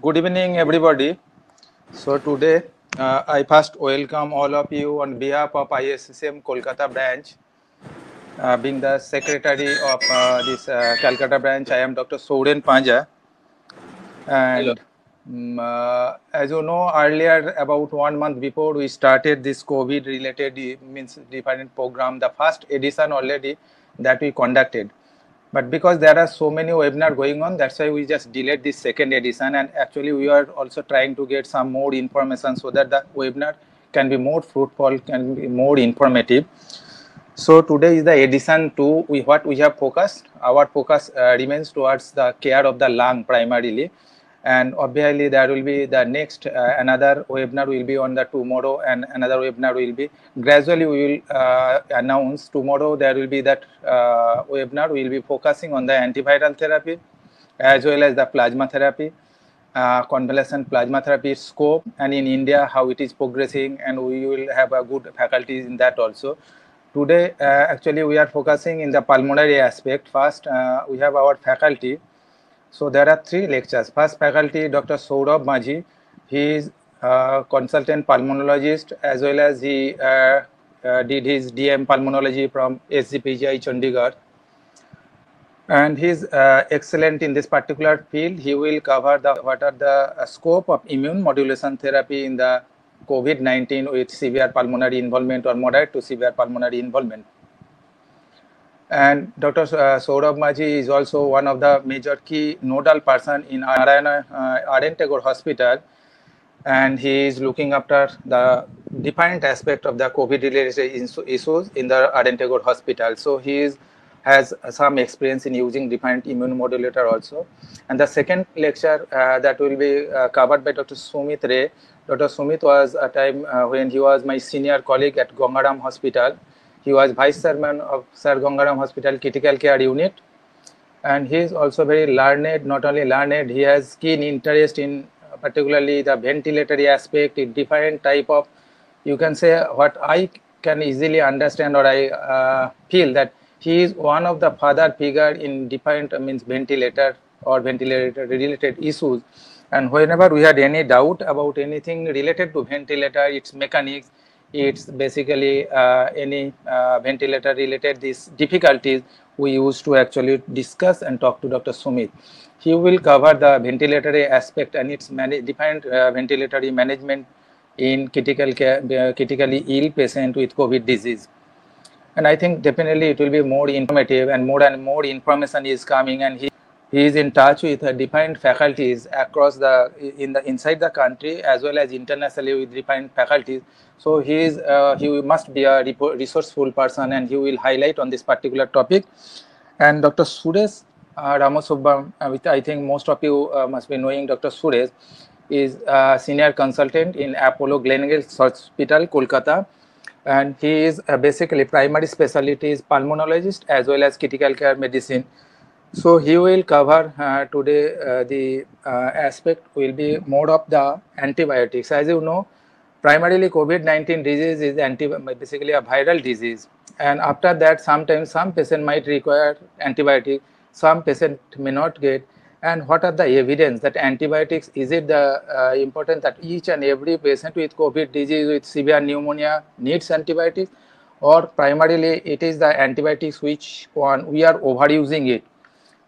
Good evening, everybody. So today, I first welcome all of you on behalf of ISSM Kolkata branch. Being the secretary of this Calcutta branch, I am Dr. Souren Panja. Hello. And as you know, earlier about 1 month before we started this COVID-related means different program, the first edition already that we conducted. But because there are so many webinars going on, that's why we just delayed this second edition. And actually, we are also trying to get some more information so that the webinar can be more fruitful, can be more informative. So today is the edition 2. What we have focused, our focus remains towards the care of the lung primarily, and obviously there will be the next another webinar will be on the tomorrow, and another webinar will be gradually we will announce tomorrow. There will be that webinar. We will be focusing on the antiviral therapy as well as the plasma therapy, convalescent plasma therapy scope, and in India how it is progressing, and we will have a good faculties in that also. Today, actually, we are focusing in the pulmonary aspect. First, we have our faculty. So there are three lectures. First faculty, Dr. Saurabh Majhi. He is a consultant pulmonologist as well as he did his DM pulmonology from SGPGI Chandigarh. And he is excellent in this particular field. He will cover what are the scope of immune modulation therapy in the COVID-19 with severe pulmonary involvement or moderate to severe pulmonary involvement. And Dr. Saurabh Majhi is also one of the major key nodal person in Narayana RN Tagore Hospital, and he is looking after the different aspect of the COVID-related issues in the RN Tagore Hospital. So has some experience in using different immune modulator also. And the second lecture that will be covered by Dr. Sumit Ray. Dr. Sumit was a time when he was my senior colleague at Gangaram Hospital. He was vice chairman of Sir Gangaram Hospital Critical Care Unit, and he is also very learned. Not only learned, he has keen interest in particularly the ventilatory aspect in different type of, you can say, what I can easily understand, or I feel that he is one of the father figure in different means ventilator or ventilator related issues. And whenever we had any doubt about anything related to ventilator, its mechanics, it's basically any ventilator related these difficulties, we used to actually discuss and talk to Dr. Sumit. He will cover the ventilatory aspect and its different ventilatory management in critical care, critically ill patient with COVID disease. And I think definitely it will be more informative, and more information is coming, and he is in touch with different faculties across the inside the country as well as internationally with different faculties. So he must be a resourceful person, and he will highlight on this particular topic. And Dr. Suresh Ramasubban, which I think most of you must be knowing, Dr. Suresh is a senior consultant in Apollo Gleneagles Hospital, Kolkata, and he is basically primary specialty is pulmonologist as well as critical care medicine. So he will cover today the aspect will be more of the antibiotics. As you know, primarily COVID-19 disease is basically a viral disease, and after that sometimes some patient might require antibiotic, some patient may not get. And what are the evidence that antibiotics, is it the important that each and every patient with COVID disease with severe pneumonia needs antibiotics, or primarily it is the antibiotics which one we are overusing it?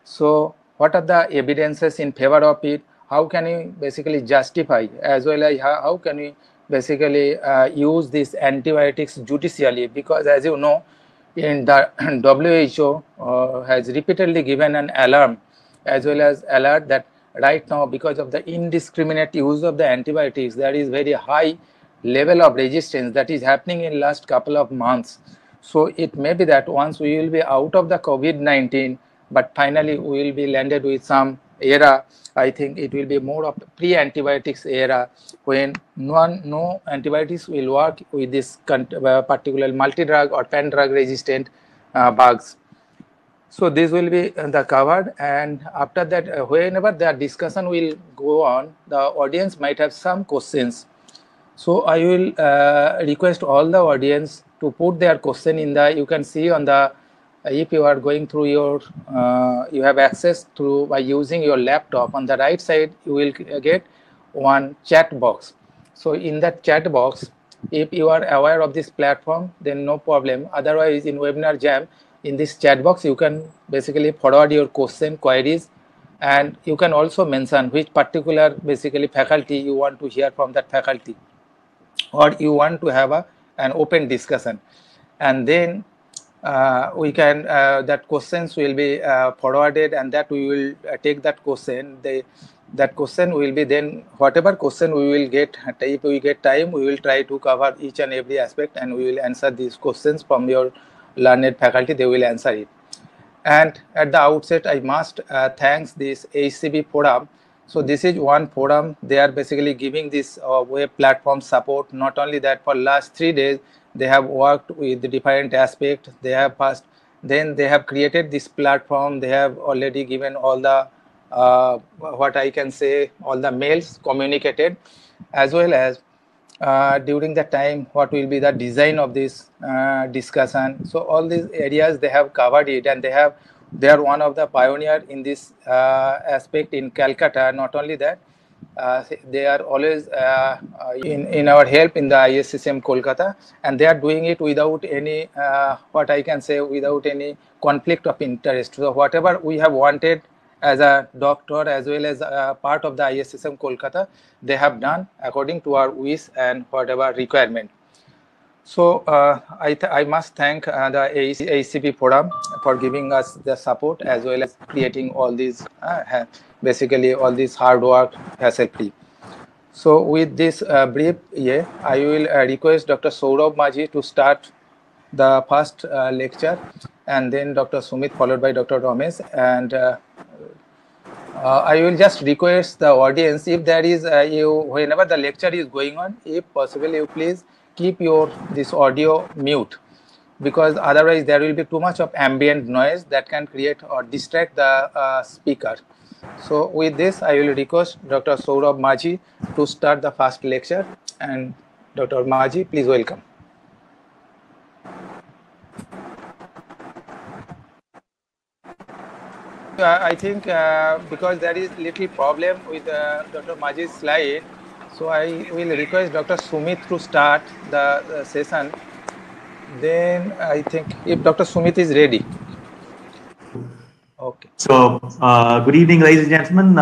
So what are the evidences in favor of it? How can we basically justify, as well as how can we basically use these antibiotics judicially? Because as you know, in the WHO has repeatedly given an alarm as well as alert that right now, because of the indiscriminate use of the antibiotics, there is very high level of resistance that is happening in last couple of months. So it may be that once we will be out of the COVID-19, but finally we will be landed with some era. I think it will be more of the pre-antibiotics era, when no antibiotics will work with this particular multi-drug or pan-drug resistant bugs. So this will be the covered, and after that, whenever the discussion will go on, the audience might have some questions. So I will request all the audience to put their question in the, you can see on the if you are going through your, you have access through by using your laptop. On the right side, you will get one chat box. So in that chat box, if you are aware of this platform, then no problem. Otherwise, in Webinar Jam, in this chat box, you can basically forward your question, queries, and you can also mention which particular basically faculty you want to hear from that faculty, or you want to have an open discussion. And then we can, that questions will be forwarded, and that we will take that question. That question will be then, whatever question we will get, if we get time, we will try to cover each and every aspect, and we will answer these questions from your learned faculty. They will answer it. And at the outset, I must thanks this HCB forum. So this is one forum. They are basically giving this web platform support. Not only that, for last 3 days, they have worked with the different aspects. They have first, then they have created this platform. They have already given all the, what I can say, all the mails communicated, as well as during the time what will be the design of this discussion. So all these areas they have covered it, and they are one of the pioneer in this aspect in Calcutta. Not only that, they are always in our help in the ISSM Kolkata, and they are doing it without any what I can say, without any conflict of interest. So whatever we have wanted as a doctor, as well as part of the ISSM Kolkata, they have done according to our wish and whatever requirement. So I must thank the ACP forum for giving us the support, as well as creating all these, basically all this hard work hassle-free. So with this brief, I will request Dr. Saurabh Majhi to start the first lecture, and then Dr. Sumit, followed by Dr. Ramesh. And I will just request the audience, if there is whenever the lecture is going on, if possible, you please keep this audio mute, because otherwise there will be too much of ambient noise that can create or distract the speaker. So with this, I will request Dr. Saurabh Majhi to start the first lecture. And Dr. Majhi, please welcome. I think because there is little problem with Dr. Majhi's slide, so I will request Dr. Sumit to start the session. Then I think if Dr. Sumit is ready. Okay. So, good evening, ladies and gentlemen.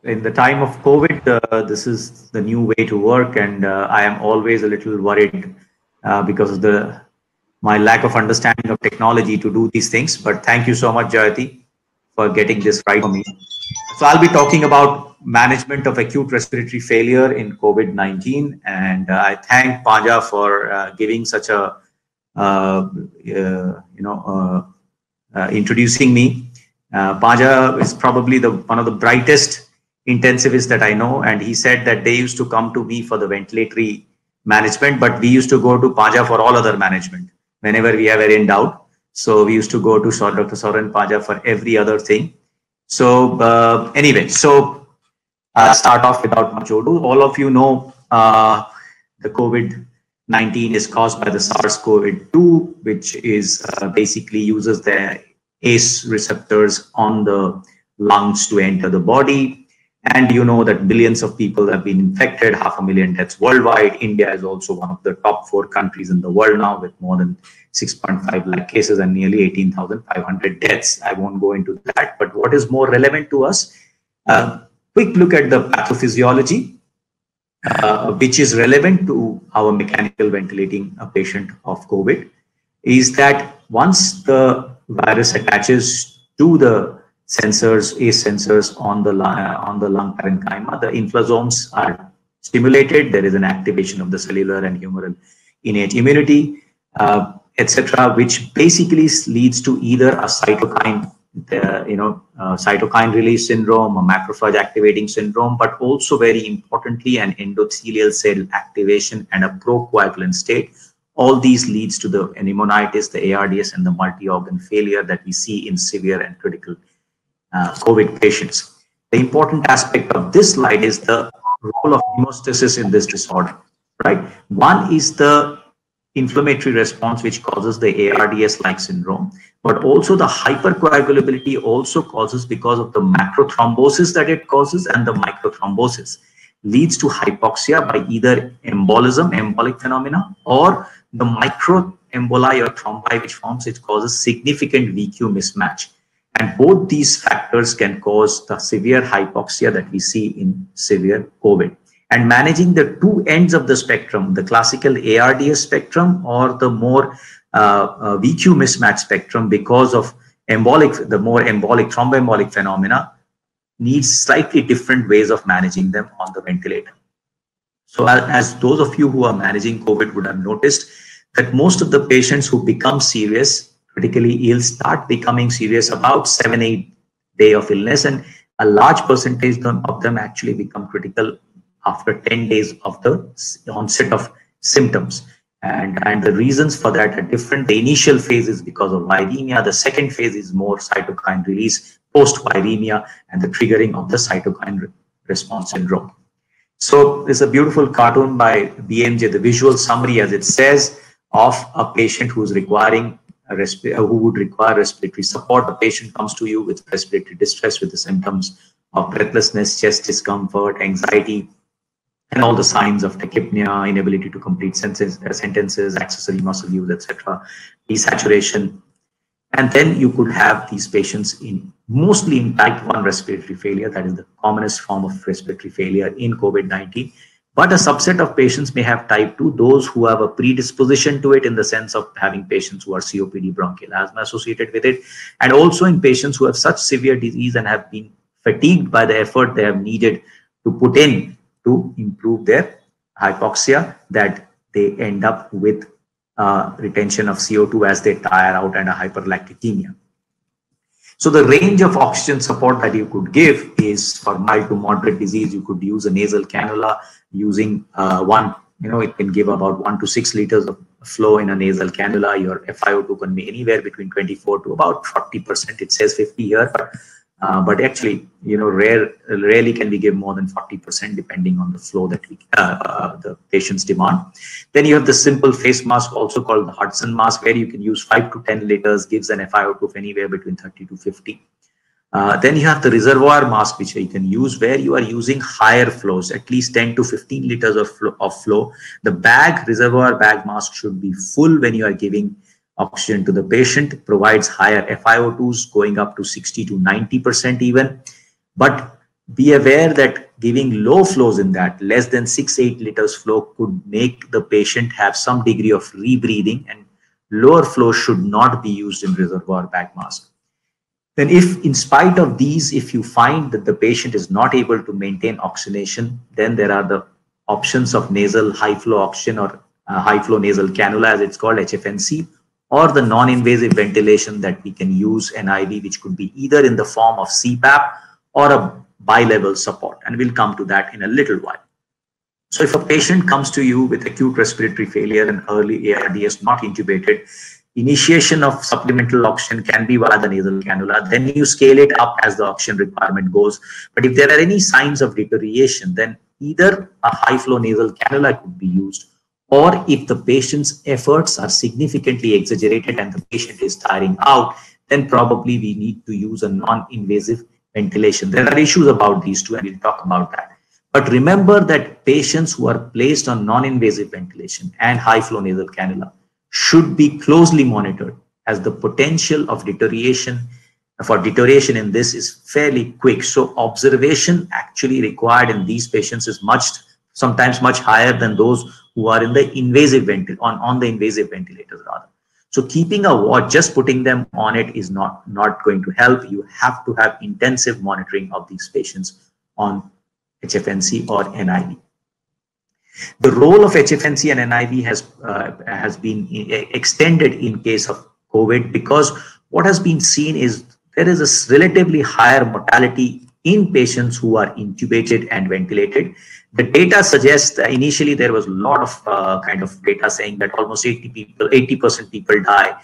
In the time of COVID, this is the new way to work, and I am always a little worried because of my lack of understanding of technology to do these things. But thank you so much, Jayati, for getting this right for me. So I'll be talking about management of acute respiratory failure in COVID-19, and I thank Panja for giving such a introducing me. Panja is probably one of the brightest intensivists that I know, and he said that they used to come to me for the ventilatory management, but we used to go to Panja for all other management whenever we have any doubt. So we used to go to Dr. Soren Panja for every other thing. So anyway, so I'll start off without much ado. All of you know the COVID-19 is caused by the SARS-CoV-2, which is basically uses the ACE receptors on the lungs to enter the body. And you know that billions of people have been infected, 500,000 deaths worldwide. India is also one of the top 4 countries in the world now, with more than 6.5 lakh cases and nearly 18,500 deaths. I won't go into that, but what is more relevant to us, quick look at the pathophysiology, which is relevant to our mechanical ventilating a patient of COVID, is that once the virus attaches to the sensors, ACE sensors on the lung parenchyma, the inflazomes are stimulated. There is an activation of the cellular and humoral innate immunity, etc., which basically leads to either a cytokine, cytokine release syndrome, a macrophage activating syndrome, but also very importantly an endothelial cell activation and a procoagulant state. All these leads to the pneumonitis, the ARDS, and the multi-organ failure that we see in severe and critical COVID patients. The important aspect of this slide is the role of hemostasis in this disorder, right? One is the inflammatory response which causes the ARDS-like syndrome, but also the hypercoagulability also causes, because of the macrothrombosis that it causes and the microthrombosis, leads to hypoxia by either embolism, embolic phenomena, or the microemboli or thrombi which forms, which causes significant VQ mismatch. And both these factors can cause the severe hypoxia that we see in severe COVID. And managing the two ends of the spectrum, the classical ARDS spectrum or the more VQ mismatch spectrum, because of the more embolic, thromboembolic phenomena, needs slightly different ways of managing them on the ventilator. So as those of you who are managing COVID would have noticed, that most of the patients who become serious, critically ill, start becoming serious about 7-8 days of illness, and a large percentage of them actually become critical after 10 days of the onset of symptoms. And the reasons for that are different. The initial phase is because of viremia. The second phase is more cytokine release post-viremia and the triggering of the cytokine response syndrome. So there's a beautiful cartoon by BMJ, the visual summary, as it says, of a patient who's requiring who would require respiratory support. The patient comes to you with respiratory distress with the symptoms of breathlessness, chest discomfort, anxiety, and all the signs of tachypnea, inability to complete sentences, accessory muscle use, etc., desaturation. And then you could have these patients mostly in type 1 respiratory failure. That is the commonest form of respiratory failure in COVID-19. But a subset of patients may have type 2, those who have a predisposition to it in the sense of having patients who are COPD, bronchial asthma associated with it, and also in patients who have such severe disease and have been fatigued by the effort they have needed to put in to improve their hypoxia, that they end up with retention of CO2 as they tire out and a hyperlacticemia. So the range of oxygen support that you could give is, for mild to moderate disease, you could use a nasal cannula using it can give about 1 to 6 liters of flow in a nasal cannula. Your FiO2 can be anywhere between 24 to about 40%. It says 50 here, but actually, rarely can we give more than 40% depending on the flow that the patient's demand. Then you have the simple face mask, also called the Hudson mask, where you can use 5 to 10 liters, gives an FiO2 of anywhere between 30 to 50. Then you have the reservoir mask, which you can use where you are using higher flows, at least 10 to 15 liters of flow. The reservoir bag mask should be full when you are giving oxygen to the patient, provides higher FiO2s going up to 60 to 90% even. But be aware that giving low flows in that, less than 6-8 liters flow, could make the patient have some degree of rebreathing, and lower flow should not be used in reservoir bag mask. Then if in spite of these, if you find that the patient is not able to maintain oxygenation, then there are the options of nasal high flow oxygen or high flow nasal cannula, as it's called, HFNC, or the non-invasive ventilation that we can use, NIV, which could be either in the form of CPAP or a bi-level support. And we'll come to that in a little while. So if a patient comes to you with acute respiratory failure and early ARDS, not intubated, initiation of supplemental oxygen can be via the nasal cannula. Then you scale it up as the oxygen requirement goes. But if there are any signs of deterioration, then either a high flow nasal cannula could be used, or if the patient's efforts are significantly exaggerated and the patient is tiring out, then probably we need to use a non-invasive ventilation. There are issues about these two, and we'll talk about that. But remember that patients who are placed on non-invasive ventilation and high flow nasal cannula should be closely monitored, as the potential of deterioration in this is fairly quick. So observation actually required in these patients is sometimes much higher than those who are in the invasive on the invasive ventilators rather. So keeping a watch, just putting them on it is not going to help. You have to have intensive monitoring of these patients on HFNC or NIV. The role of HFNC and NIV has been extended in case of COVID, because what has been seen is there is a relatively higher mortality in patients who are intubated and ventilated. The data suggests that initially there was a lot of kind of data saying that almost 80% people die